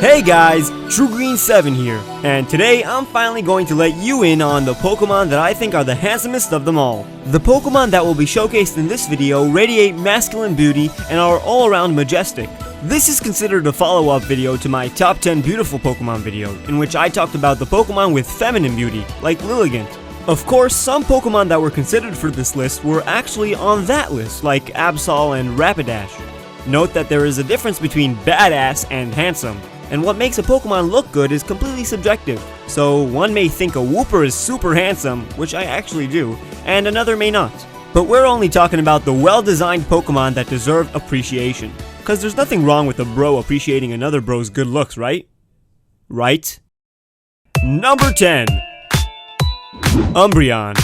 Hey guys, TrueGreen7 here, and today I'm finally going to let you in on the Pokemon that I think are the handsomest of them all. The Pokemon that will be showcased in this video radiate masculine beauty and are all around majestic. This is considered a follow-up video to my top 10 beautiful Pokemon video, in which I talked about the Pokemon with feminine beauty, like Lilligant. Of course, some Pokemon that were considered for this list were actually on that list, like Absol and Rapidash. Note that there is a difference between badass and handsome. And what makes a Pokemon look good is completely subjective. So one may think a Wooper is super handsome, which I actually do, and another may not. But we're only talking about the well-designed Pokemon that deserve appreciation. Cause there's nothing wrong with a bro appreciating another bro's good looks, right? Right? Number 10. Umbreon.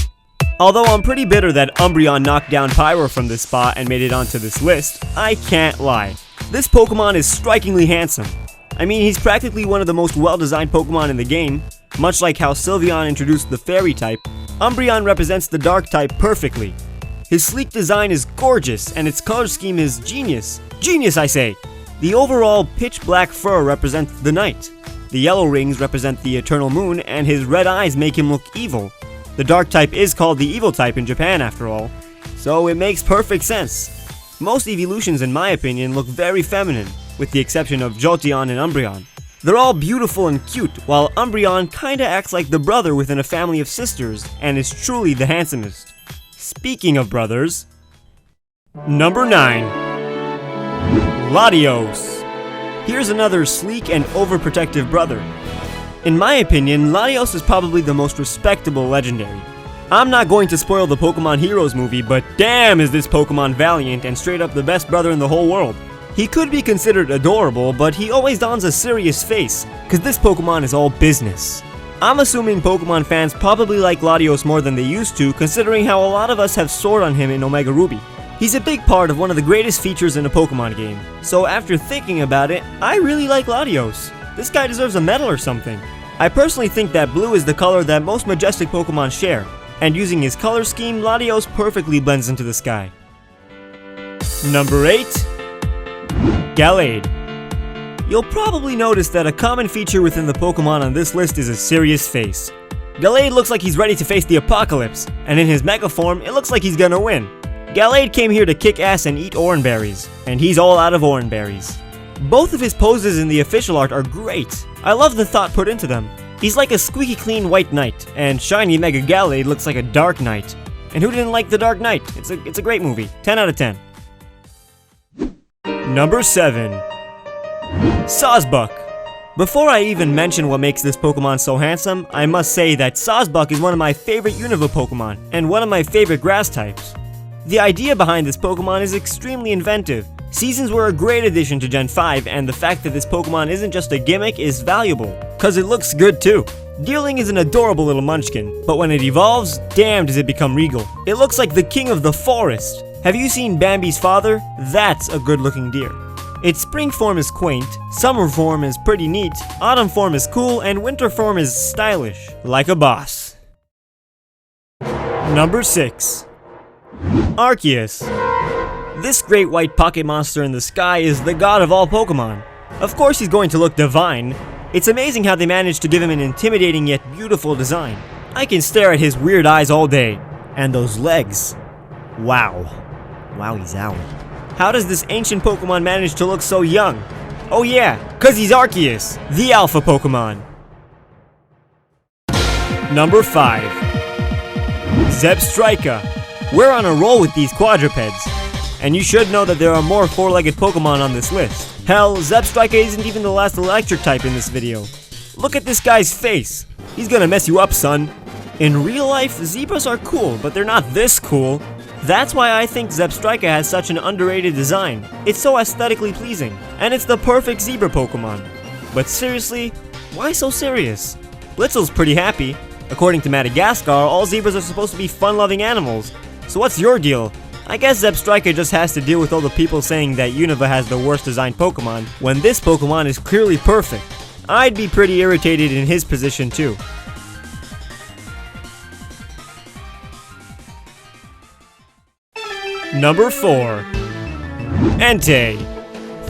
Although I'm pretty bitter that Umbreon knocked down Pyro from this spot and made it onto this list, I can't lie. This Pokemon is strikingly handsome. I mean, he's practically one of the most well-designed Pokemon in the game. Much like how Sylveon introduced the Fairy type, Umbreon represents the Dark type perfectly. His sleek design is gorgeous, and its color scheme is genius. Genius, I say! The overall pitch black fur represents the night. The yellow rings represent the eternal moon, and his red eyes make him look evil. The Dark type is called the Evil type in Japan, after all, so it makes perfect sense. Most evolutions, in my opinion, look very feminine, with the exception of Jolteon and Umbreon. They're all beautiful and cute, while Umbreon kinda acts like the brother within a family of sisters, and is truly the handsomest. Speaking of brothers... Number 9. Latios. Here's another sleek and overprotective brother. In my opinion, Latios is probably the most respectable legendary. I'm not going to spoil the Pokemon Heroes movie, but damn is this Pokemon valiant and straight up the best brother in the whole world. He could be considered adorable, but he always dons a serious face, cause this Pokemon is all business. I'm assuming Pokemon fans probably like Latios more than they used to, considering how a lot of us have soared on him in Omega Ruby. He's a big part of one of the greatest features in a Pokemon game, so after thinking about it, I really like Latios. This guy deserves a medal or something. I personally think that blue is the color that most majestic Pokemon share, and using his color scheme, Latios perfectly blends into the sky. Number 8. Gallade. You'll probably notice that a common feature within the Pokemon on this list is a serious face. Gallade looks like he's ready to face the apocalypse, and in his Mega form, it looks like he's gonna win. Gallade came here to kick ass and eat Oranberries, and he's all out of Oranberries. Both of his poses in the official art are great. I love the thought put into them. He's like a squeaky clean white knight, and shiny Mega Gallade looks like a dark knight. And who didn't like The Dark Knight? It's a great movie. 10 out of 10. Number 7. Sawsbuck. Before I even mention what makes this Pokemon so handsome, I must say that Sawsbuck is one of my favorite Unova Pokemon, and one of my favorite grass types. The idea behind this Pokemon is extremely inventive. Seasons were a great addition to Gen 5, and the fact that this Pokemon isn't just a gimmick is valuable, cause it looks good too. Deerling is an adorable little munchkin, but when it evolves, damn does it become regal. It looks like the king of the forest. Have you seen Bambi's father? That's a good looking deer. Its spring form is quaint, summer form is pretty neat, autumn form is cool, and winter form is stylish, like a boss. Number 6. Arceus. This great white pocket monster in the sky is the god of all Pokemon. Of course he's going to look divine. It's amazing how they managed to give him an intimidating yet beautiful design. I can stare at his weird eyes all day. And those legs. Wow. Wowie zowie. How does this ancient Pokemon manage to look so young? Oh yeah, cause he's Arceus, the alpha Pokemon. Number 5. Zebspica. We're on a roll with these quadrupeds. And you should know that there are more four-legged Pokemon on this list. Hell, Zebspica isn't even the last electric type in this video. Look at this guy's face. He's gonna mess you up, son. In real life, zebras are cool, but they're not this cool. That's why I think Zebspica has such an underrated design. It's so aesthetically pleasing, and it's the perfect zebra Pokemon. But seriously, why so serious? Blitzel's pretty happy. According to Madagascar, all zebras are supposed to be fun-loving animals. So what's your deal? I guess Zebspica just has to deal with all the people saying that Unova has the worst designed Pokemon, when this Pokemon is clearly perfect. I'd be pretty irritated in his position too. Number 4. Entei.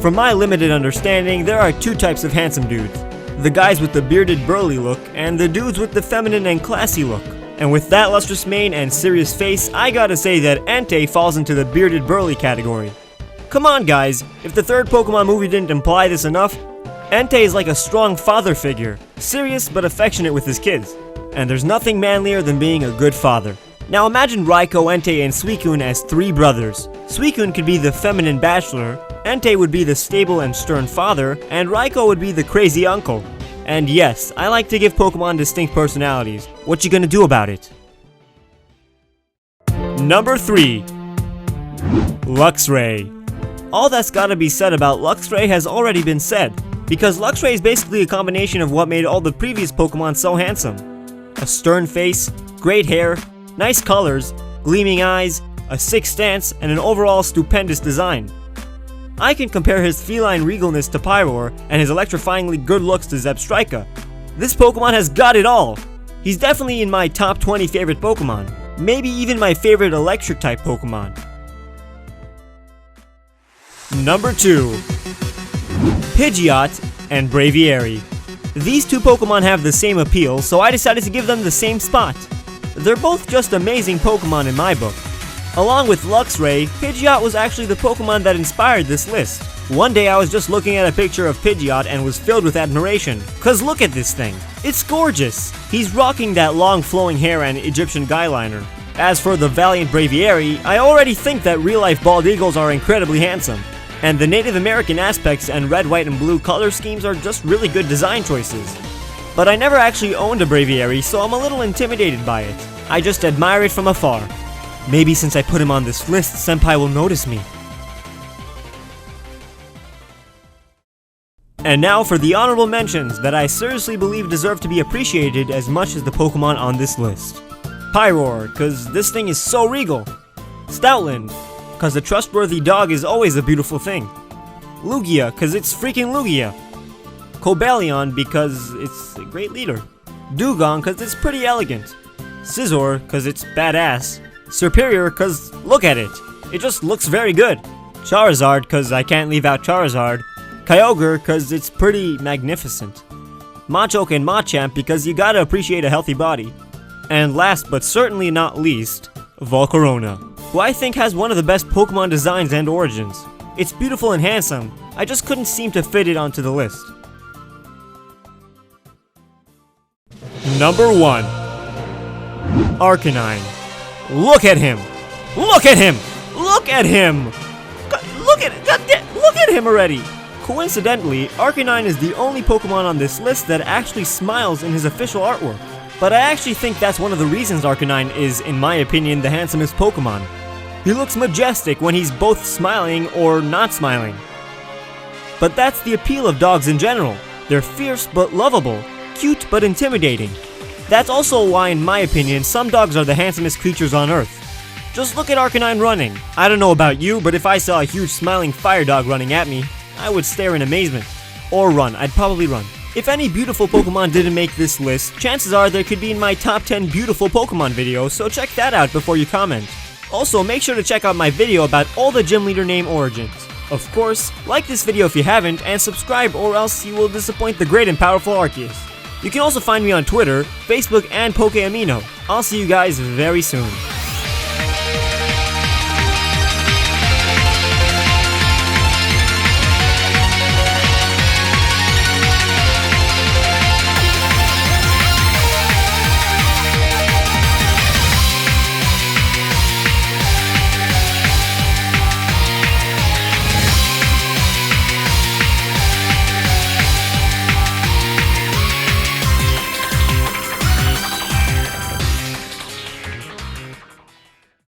From my limited understanding, there are two types of handsome dudes. The guys with the bearded burly look, and the dudes with the feminine and classy look. And with that lustrous mane and serious face, I gotta say that Entei falls into the bearded burly category. Come on guys, if the third Pokemon movie didn't imply this enough, Entei is like a strong father figure, serious but affectionate with his kids. And there's nothing manlier than being a good father. Now imagine Raikou, Entei, and Suicune as three brothers. Suicune could be the feminine bachelor, Entei would be the stable and stern father, and Raikou would be the crazy uncle. And yes, I like to give Pokemon distinct personalities. What you gonna do about it? Number 3. Luxray. All that's gotta be said about Luxray has already been said, because Luxray is basically a combination of what made all the previous Pokemon so handsome. A stern face, great hair, nice colors, gleaming eyes, a sick stance, and an overall stupendous design. I can compare his feline regalness to Pyroar, and his electrifyingly good looks to Zebspica. This Pokemon has got it all! He's definitely in my top 20 favorite Pokemon, maybe even my favorite electric type Pokemon. Number 2. Pidgeot and Braviary. These two Pokemon have the same appeal, so I decided to give them the same spot. They're both just amazing Pokemon in my book. Along with Luxray, Pidgeot was actually the Pokemon that inspired this list. One day I was just looking at a picture of Pidgeot and was filled with admiration, cause look at this thing. It's gorgeous! He's rocking that long flowing hair and Egyptian guyliner. As for the valiant Braviary, I already think that real-life bald eagles are incredibly handsome. And the Native American aspects and red, white, and blue color schemes are just really good design choices. But I never actually owned a Braviary, so I'm a little intimidated by it. I just admire it from afar. Maybe since I put him on this list, Senpai will notice me. And now for the honorable mentions that I seriously believe deserve to be appreciated as much as the Pokemon on this list. Pyroar, cause this thing is so regal. Stoutland, cause a trustworthy dog is always a beautiful thing. Lugia, cause it's freaking Lugia. Cobalion, because it's a great leader. Dugong, cause it's pretty elegant. Scizor, cause it's badass. Serperior, cause look at it. It just looks very good. Charizard, cause I can't leave out Charizard. Kyogre, cause it's pretty magnificent. Machoke and Machamp, because you gotta appreciate a healthy body. And last but certainly not least, Volcarona, who I think has one of the best Pokemon designs and origins. It's beautiful and handsome, I just couldn't seem to fit it onto the list. Number 1. Arcanine. Look at him! Look at him! Look at him! Look at him already! Coincidentally, Arcanine is the only Pokemon on this list that actually smiles in his official artwork. But I actually think that's one of the reasons Arcanine is, in my opinion, the handsomest Pokemon. He looks majestic when he's both smiling or not smiling. But that's the appeal of dogs in general. They're fierce but lovable, cute but intimidating. That's also why, in my opinion, some dogs are the handsomest creatures on Earth. Just look at Arcanine running. I don't know about you, but if I saw a huge smiling fire dog running at me, I would stare in amazement. Or run, I'd probably run. If any beautiful Pokemon didn't make this list, chances are they could be in my top 10 beautiful Pokemon video, so check that out before you comment. Also, make sure to check out my video about all the gym leader name origins. Of course, like this video if you haven't, and subscribe or else you will disappoint the great and powerful Arceus. You can also find me on Twitter, Facebook, and Pokeamino. I'll see you guys very soon.